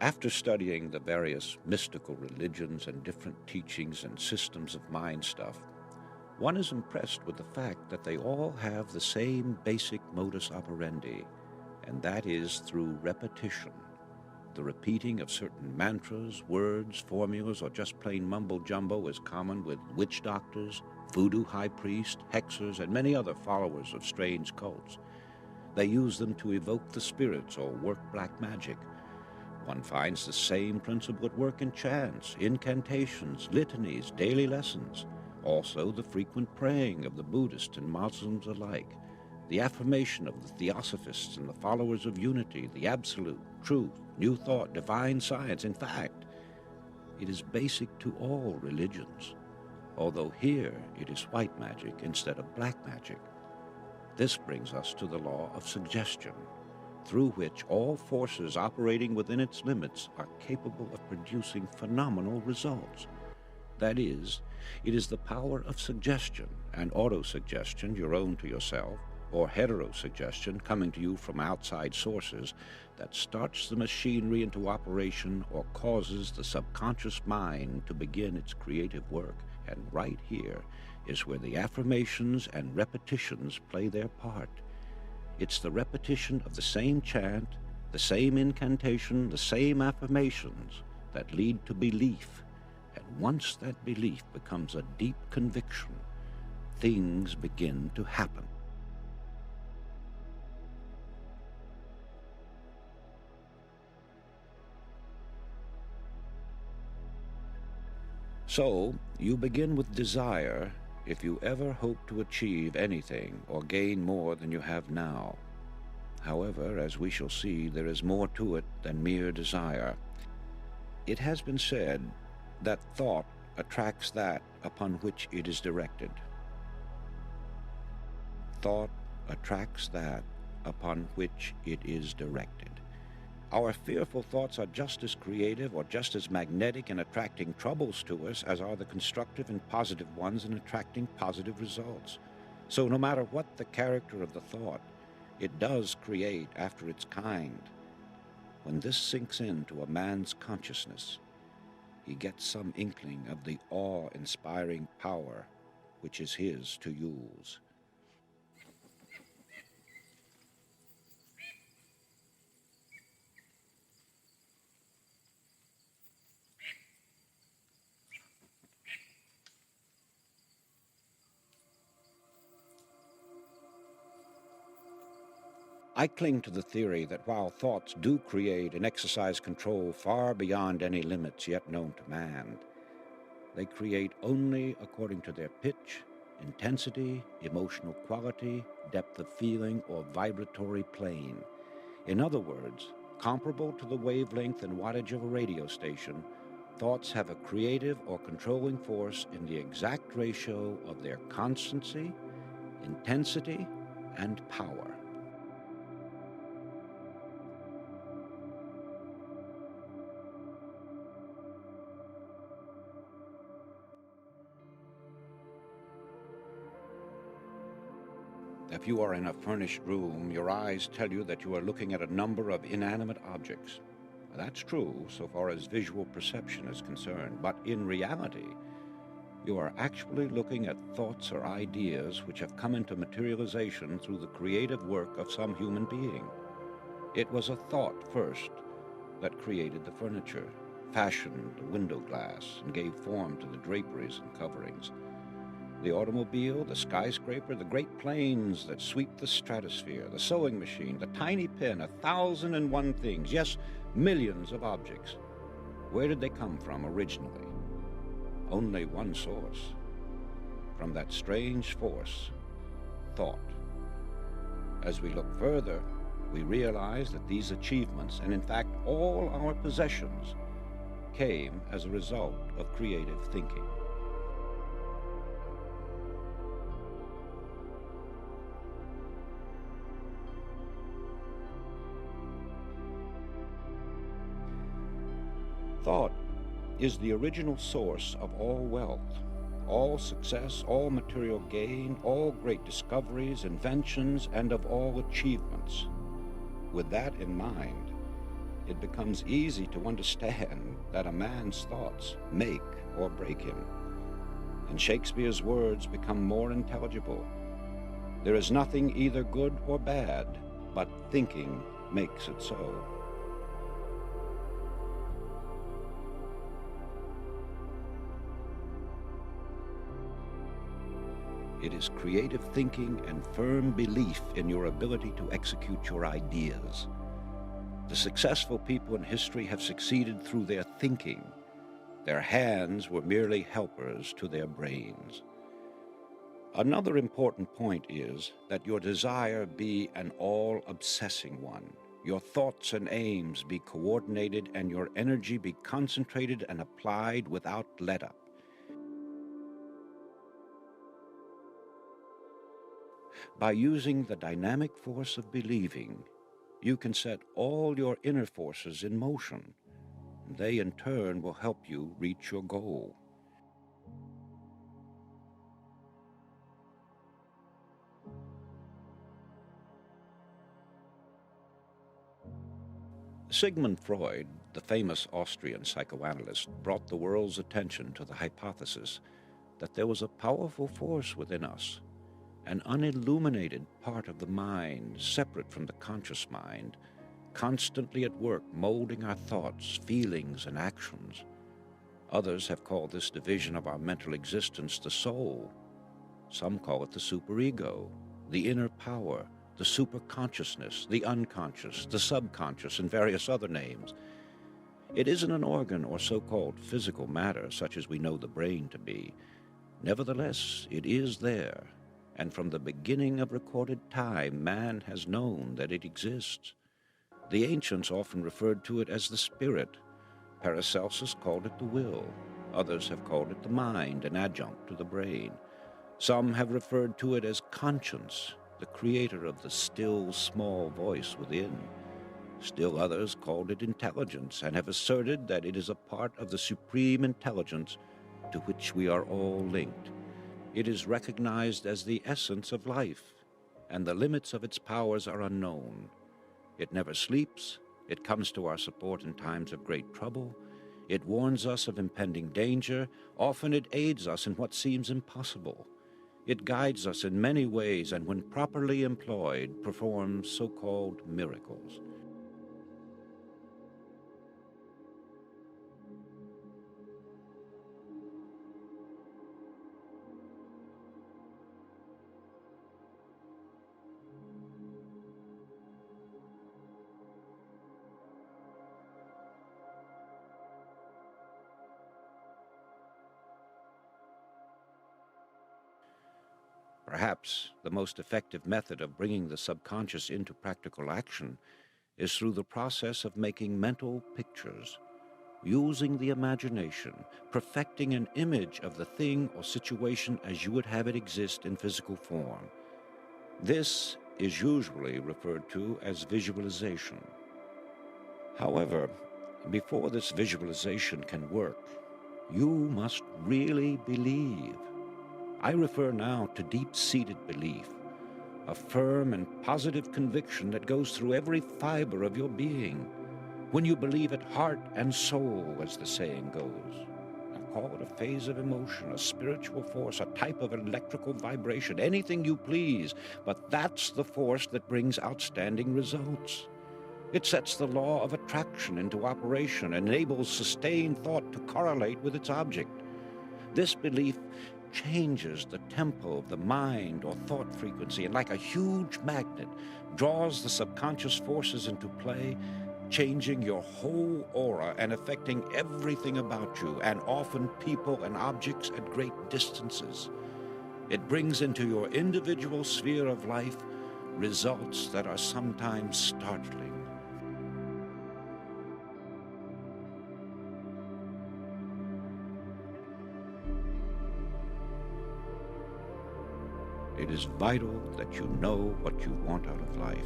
After studying the various mystical religions and different teachings and systems of mind stuff, one is impressed with the fact that they all have the same basic modus operandi, and that is through repetition. The repeating of certain mantras, words, formulas, or just plain mumbo-jumbo is common with witch doctors, voodoo high priests, hexers, and many other followers of strange cults. They use them to evoke the spirits or work black magic. One finds the same principle at work in chants, incantations, litanies, daily lessons. Also the frequent praying of the Buddhists and Muslims alike, the affirmation of the Theosophists and the followers of unity, the absolute, truth, new thought, divine science. In fact, it is basic to all religions, although here it is white magic instead of black magic. This brings us to the law of suggestion, through which all forces operating within its limits are capable of producing phenomenal results. That is, it is the power of suggestion and autosuggestion, your own to yourself, or heterosuggestion coming to you from outside sources, that starts the machinery into operation or causes the subconscious mind to begin its creative work. And right here is where the affirmations and repetitions play their part. It's the repetition of the same chant, the same incantation, the same affirmations that lead to belief. And once that belief becomes a deep conviction, things begin to happen. So, you begin with desire if you ever hope to achieve anything or gain more than you have now. However, as we shall see, there is more to it than mere desire. It has been said that thought attracts that upon which it is directed. Thought attracts that upon which it is directed. Our fearful thoughts are just as creative or just as magnetic in attracting troubles to us as are the constructive and positive ones in attracting positive results. So no matter what the character of the thought, it does create after its kind. When this sinks into a man's consciousness, he gets some inkling of the awe-inspiring power which is his to use. I cling to the theory that while thoughts do create and exercise control far beyond any limits yet known to man, they create only according to their pitch, intensity, emotional quality, depth of feeling, or vibratory plane. In other words, comparable to the wavelength and wattage of a radio station, thoughts have a creative or controlling force in the exact ratio of their constancy, intensity, and power. If you are in a furnished room, your eyes tell you that you are looking at a number of inanimate objects. That's true so far as visual perception is concerned, but in reality, you are actually looking at thoughts or ideas which have come into materialization through the creative work of some human being. It was a thought first that created the furniture, fashioned the window glass, and gave form to the draperies and coverings. The automobile, the skyscraper, the great planes that sweep the stratosphere, the sewing machine, the tiny pen, 1,001 things, yes, millions of objects. Where did they come from originally? Only one source. From that strange force, thought. As we look further, we realize that these achievements, and in fact all our possessions, came as a result of creative thinking. Thought is the original source of all wealth, all success, all material gain, all great discoveries, inventions, and of all achievements. With that in mind, it becomes easy to understand that a man's thoughts make or break him, and Shakespeare's words become more intelligible. There is nothing either good or bad, but thinking makes it so. It is creative thinking and firm belief in your ability to execute your ideas. The successful people in history have succeeded through their thinking. Their hands were merely helpers to their brains. Another important point is that your desire be an all-obsessing one. Your thoughts and aims be coordinated and your energy be concentrated and applied without let-up. By using the dynamic force of believing, you can set all your inner forces in motion. They, in turn, will help you reach your goal. Sigmund Freud, the famous Austrian psychoanalyst, brought the world's attention to the hypothesis that there was a powerful force within us, an unilluminated part of the mind, separate from the conscious mind, constantly at work molding our thoughts, feelings, and actions. Others have called this division of our mental existence the soul. Some call it the superego, the inner power, the superconsciousness, the unconscious, the subconscious, and various other names. It isn't an organ or so-called physical matter such as we know the brain to be. Nevertheless, it is there, and from the beginning of recorded time, man has known that it exists. The ancients often referred to it as the spirit. Paracelsus called it the will. Others have called it the mind, an adjunct to the brain. Some have referred to it as conscience, the creator of the still, small voice within. Still others called it intelligence and have asserted that it is a part of the supreme intelligence to which we are all linked. It is recognized as the essence of life, and the limits of its powers are unknown. It never sleeps. It comes to our support in times of great trouble. It warns us of impending danger. Often it aids us in what seems impossible. It guides us in many ways, and when properly employed, performs so-called miracles. Perhaps the most effective method of bringing the subconscious into practical action is through the process of making mental pictures, using the imagination, perfecting an image of the thing or situation as you would have it exist in physical form. This is usually referred to as visualization. However, before this visualization can work, you must really believe. I refer now to deep-seated belief, a firm and positive conviction that goes through every fiber of your being. When you believe it heart and soul, as the saying goes. Now call it a phase of emotion, a spiritual force, a type of electrical vibration, anything you please, but that's the force that brings outstanding results. It sets the law of attraction into operation and enables sustained thought to correlate with its object. This belief changes the tempo of the mind or thought frequency, and like a huge magnet, draws the subconscious forces into play, changing your whole aura and affecting everything about you, and often people and objects at great distances. It brings into your individual sphere of life results that are sometimes startling. It is vital that you know what you want out of life.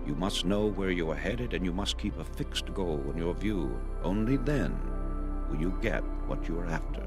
You must know where you are headed, and you must keep a fixed goal in your view. Only then will you get what you are after.